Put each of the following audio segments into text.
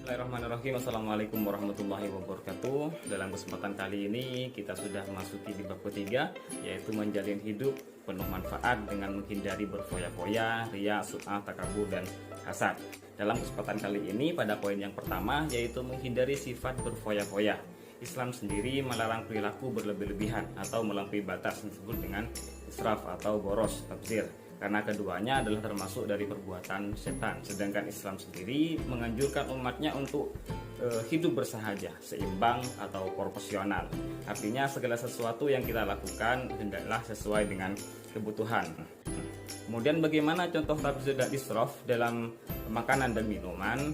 Bismillahirrahmanirrahim. Assalamualaikum warahmatullahi wabarakatuh. Dalam kesempatan kali ini kita sudah memasuki di bab ketiga, yaitu menjalin hidup penuh manfaat dengan menghindari berfoya-foya, riya, sum'ah, takabur, dan hasad. Dalam kesempatan kali ini pada poin yang pertama, yaitu menghindari sifat berfoya-foya. Islam sendiri melarang perilaku berlebih-lebihan atau melampaui batas disebut dengan israf atau boros, tabzir, karena keduanya adalah termasuk dari perbuatan setan. Sedangkan Islam sendiri menganjurkan umatnya untuk hidup bersahaja, seimbang atau proporsional. Artinya segala sesuatu yang kita lakukan hendaklah sesuai dengan kebutuhan. Kemudian bagaimana contoh tabzir dan israf dalam makanan dan minuman?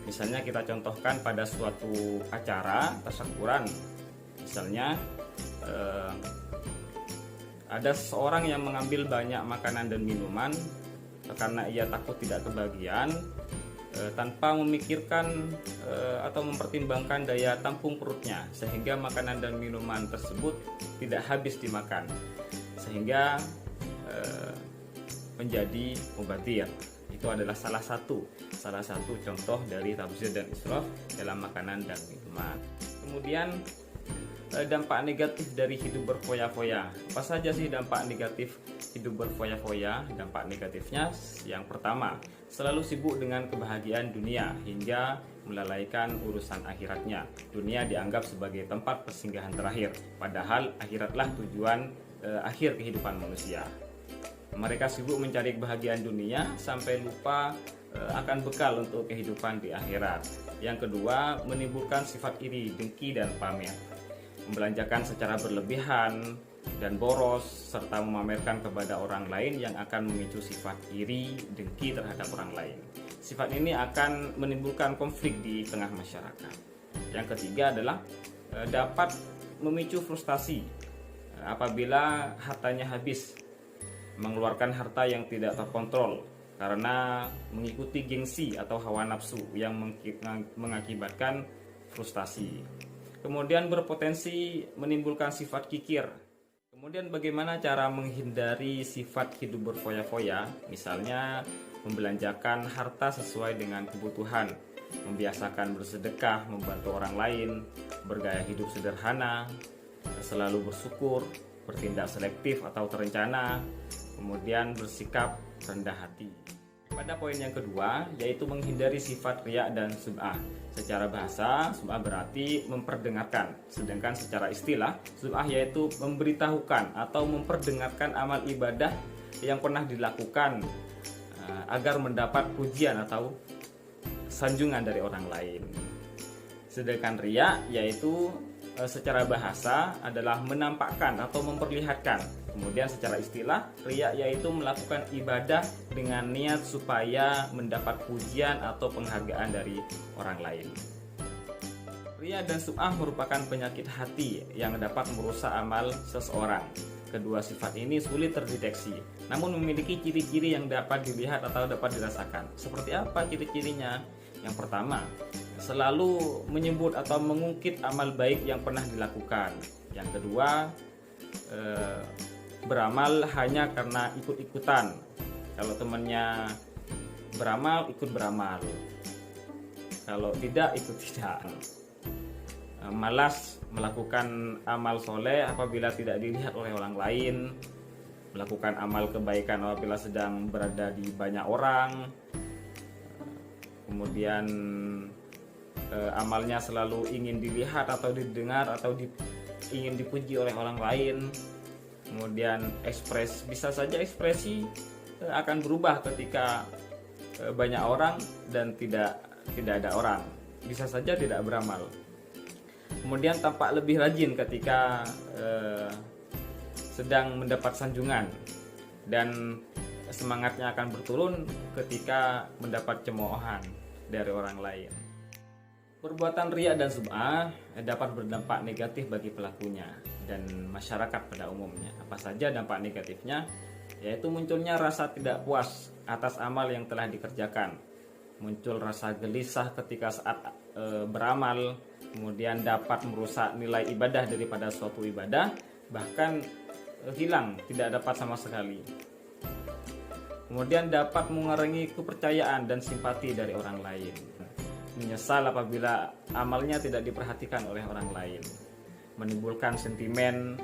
Misalnya kita contohkan pada suatu acara tasyakuran, misalnya ada seseorang yang mengambil banyak makanan dan minuman karena ia takut tidak kebagian, tanpa memikirkan atau mempertimbangkan daya tampung perutnya, sehingga makanan dan minuman tersebut tidak habis dimakan, sehingga menjadi mubadzir. Itu adalah salah satu contoh dari tabzir dan israf dalam makanan dan minuman. Kemudian dampak negatif dari hidup berfoya-foya. Apa saja sih dampak negatif hidup berfoya-foya? Dampak negatifnya yang pertama, selalu sibuk dengan kebahagiaan dunia hingga melalaikan urusan akhiratnya. Dunia dianggap sebagai tempat persinggahan terakhir, padahal akhiratlah tujuan akhir kehidupan manusia. Mereka sibuk mencari kebahagiaan dunia sampai lupa akan bekal untuk kehidupan di akhirat. Yang kedua, menimbulkan sifat iri, dengki, dan pamer. Membelanjakan secara berlebihan dan boros, serta memamerkan kepada orang lain yang akan memicu sifat iri, dengki terhadap orang lain. Sifat ini akan menimbulkan konflik di tengah masyarakat. Yang ketiga adalah dapat memicu frustasi apabila hartanya habis, mengeluarkan harta yang tidak terkontrol karena mengikuti gengsi atau hawa nafsu yang mengakibatkan frustasi. Kemudian berpotensi menimbulkan sifat kikir. Kemudian bagaimana cara menghindari sifat hidup berfoya-foya? Misalnya membelanjakan harta sesuai dengan kebutuhan, membiasakan bersedekah, membantu orang lain, bergaya hidup sederhana, selalu bersyukur, bertindak selektif atau terencana, kemudian bersikap rendah hati. Pada poin yang kedua, yaitu menghindari sifat riya dan sum'ah. Secara bahasa, sum'ah berarti memperdengarkan, sedangkan secara istilah, sum'ah yaitu memberitahukan atau memperdengarkan amal ibadah yang pernah dilakukan agar mendapat pujian atau sanjungan dari orang lain. Sedangkan riya yaitu secara bahasa adalah menampakkan atau memperlihatkan. Kemudian secara istilah, riya yaitu melakukan ibadah dengan niat supaya mendapat pujian atau penghargaan dari orang lain. Riya dan sum'ah merupakan penyakit hati yang dapat merusak amal seseorang. Kedua sifat ini sulit terdeteksi, namun memiliki ciri-ciri yang dapat dilihat atau dapat dirasakan. Seperti apa ciri-cirinya? Yang pertama, selalu menyebut atau mengungkit amal baik yang pernah dilakukan. Yang kedua, beramal hanya karena ikut-ikutan. Kalau temannya beramal, ikut beramal. Kalau tidak, ikut tidak. Malas melakukan amal soleh apabila tidak dilihat oleh orang lain. Melakukan amal kebaikan apabila sedang berada di banyak orang. Kemudian amalnya selalu ingin dilihat atau didengar atau ingin dipuji oleh orang lain. Kemudian bisa saja ekspresi akan berubah ketika banyak orang dan tidak ada orang. Bisa saja tidak beramal. Kemudian tampak lebih rajin ketika sedang mendapat sanjungan, dan semangatnya akan berturun ketika mendapat cemoohan dari orang lain. Perbuatan riya dan sum'ah dapat berdampak negatif bagi pelakunya dan masyarakat pada umumnya. Apa saja dampak negatifnya? Yaitu munculnya rasa tidak puas atas amal yang telah dikerjakan, muncul rasa gelisah ketika saat beramal, kemudian dapat merusak nilai ibadah daripada suatu ibadah, bahkan hilang, tidak dapat sama sekali. Kemudian dapat mengurangi kepercayaan dan simpati dari orang lain. menyesal apabila amalnya tidak diperhatikan oleh orang lain, menimbulkan sentimen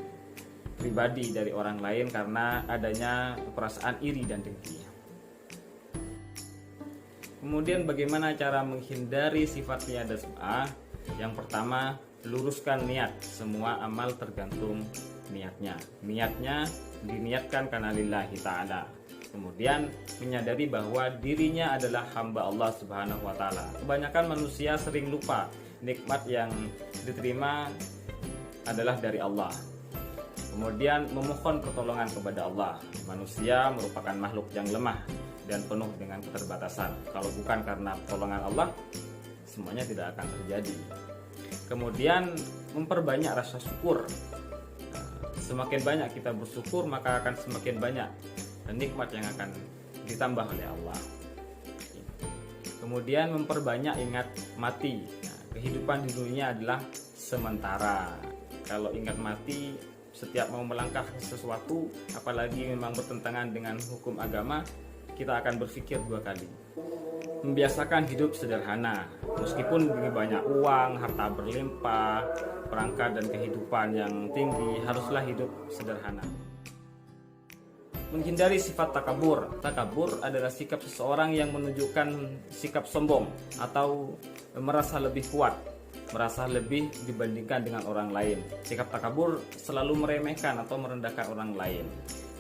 pribadi dari orang lain karena adanya perasaan iri dan dengki. Kemudian bagaimana cara menghindari sifat riya dan sum'ah? Yang pertama, luruskan niat. Semua amal tergantung niatnya. Niatnya diniatkan karena lillahi ta'ala. Kemudian menyadari bahwa dirinya adalah hamba Allah Subhanahu wa ta'ala. Kebanyakan manusia sering lupa nikmat yang diterima adalah dari Allah. Kemudian memohon pertolongan kepada Allah. Manusia merupakan makhluk yang lemah dan penuh dengan keterbatasan. Kalau bukan karena pertolongan Allah, semuanya tidak akan terjadi. Kemudian memperbanyak rasa syukur. Semakin banyak kita bersyukur, maka akan semakin banyak nikmat yang akan ditambah oleh Allah. Kemudian memperbanyak ingat mati. Kehidupan di dunia adalah sementara. Kalau ingat mati, setiap mau melangkah ke sesuatu, apalagi memang bertentangan dengan hukum agama, kita akan berpikir 2 kali. Membiasakan hidup sederhana, meskipun banyak uang, harta berlimpah, perangkat dan kehidupan yang tinggi, haruslah hidup sederhana. Menghindari sifat takabur. Takabur adalah sikap seseorang yang menunjukkan sikap sombong atau merasa lebih kuat, merasa lebih dibandingkan dengan orang lain. Sikap takabur selalu meremehkan atau merendahkan orang lain,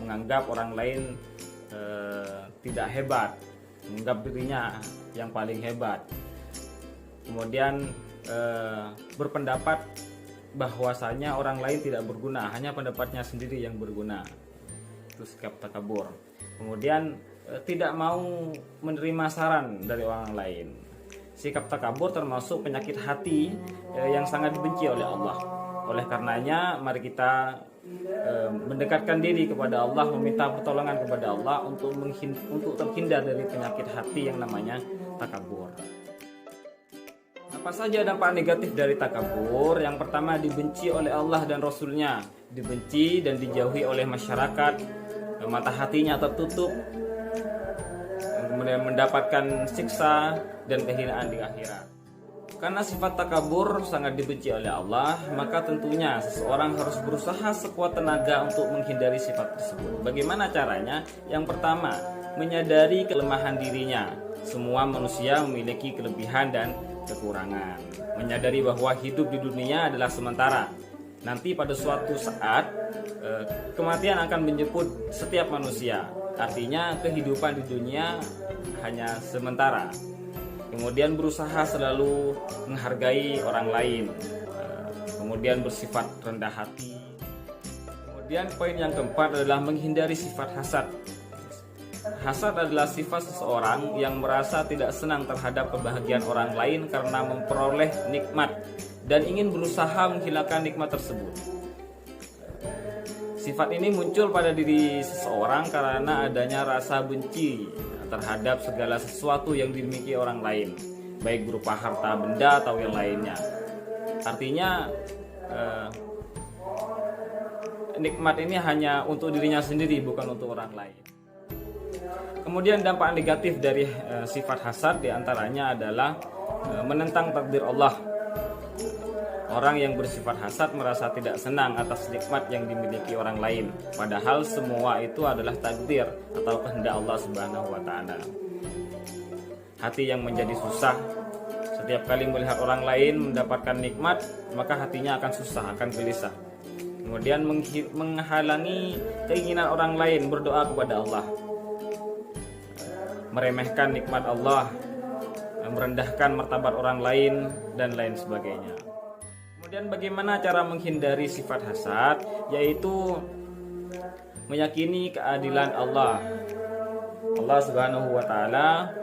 menganggap orang lain tidak hebat, menganggap dirinya yang paling hebat. Kemudian berpendapat bahwasanya orang lain tidak berguna, hanya pendapatnya sendiri yang berguna. Itu sikap takabur. Kemudian tidak mau menerima saran dari orang lain. Sikap takabur termasuk penyakit hati yang sangat dibenci oleh Allah. Oleh karenanya mari kita mendekatkan diri kepada Allah, meminta pertolongan kepada Allah untuk terhindar dari penyakit hati yang namanya takabur. Apa saja dampak negatif dari takabur? Yang pertama, dibenci oleh Allah dan Rasulnya, dibenci dan dijauhi oleh masyarakat, mata hatinya tertutup, kemudian mendapatkan siksa dan kehinaan di akhirat. Karena sifat takabur sangat dibenci oleh Allah, maka tentunya seseorang harus berusaha sekuat tenaga untuk menghindari sifat tersebut. Bagaimana caranya? Yang pertama, menyadari kelemahan dirinya. Semua manusia memiliki kelebihan dan kekurangan. Menyadari bahwa hidup di dunia adalah sementara. Nanti pada suatu saat kematian akan menjemput setiap manusia. Artinya kehidupan di dunia hanya sementara. Kemudian berusaha selalu menghargai orang lain, kemudian bersifat rendah hati. Kemudian poin yang keempat adalah menghindari sifat hasad. Hasad adalah sifat seseorang yang merasa tidak senang terhadap kebahagiaan orang lain karena memperoleh nikmat dan ingin berusaha menghilangkan nikmat tersebut. Sifat ini muncul pada diri seseorang karena adanya rasa benci terhadap segala sesuatu yang dimiliki orang lain, baik berupa harta benda atau yang lainnya. Artinya nikmat ini hanya untuk dirinya sendiri, bukan untuk orang lain. Kemudian dampak negatif dari sifat hasad diantaranya adalah menentang takdir Allah. Orang yang bersifat hasad merasa tidak senang atas nikmat yang dimiliki orang lain, padahal semua itu adalah takdir atau kehendak Allah Subhanahu wa ta'ala. Hati yang menjadi susah setiap kali melihat orang lain mendapatkan nikmat, maka hatinya akan susah, akan gelisah. Kemudian menghalangi keinginan orang lain berdoa kepada Allah, meremehkan nikmat Allah, merendahkan martabat orang lain, dan lain sebagainya. Kemudian bagaimana cara menghindari sifat hasad? Yaitu meyakini keadilan Allah. Allah Subhanahu wa ta'ala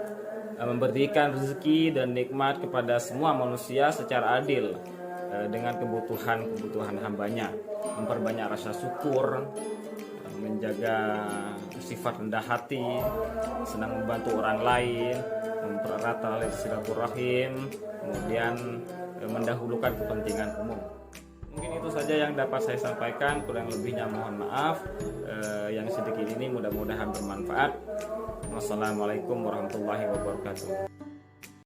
memberikan rezeki dan nikmat kepada semua manusia secara adil dengan kebutuhan hambanya. Memperbanyak rasa syukur, menjaga sifat rendah hati, senang membantu orang lain, mempererat tali silaturahim, kemudian mendahulukan kepentingan umum. Mungkin itu saja yang dapat saya sampaikan, kurang lebihnya mohon maaf. Yang sedikit ini mudah-mudahan bermanfaat. Wassalamualaikum warahmatullahi wabarakatuh.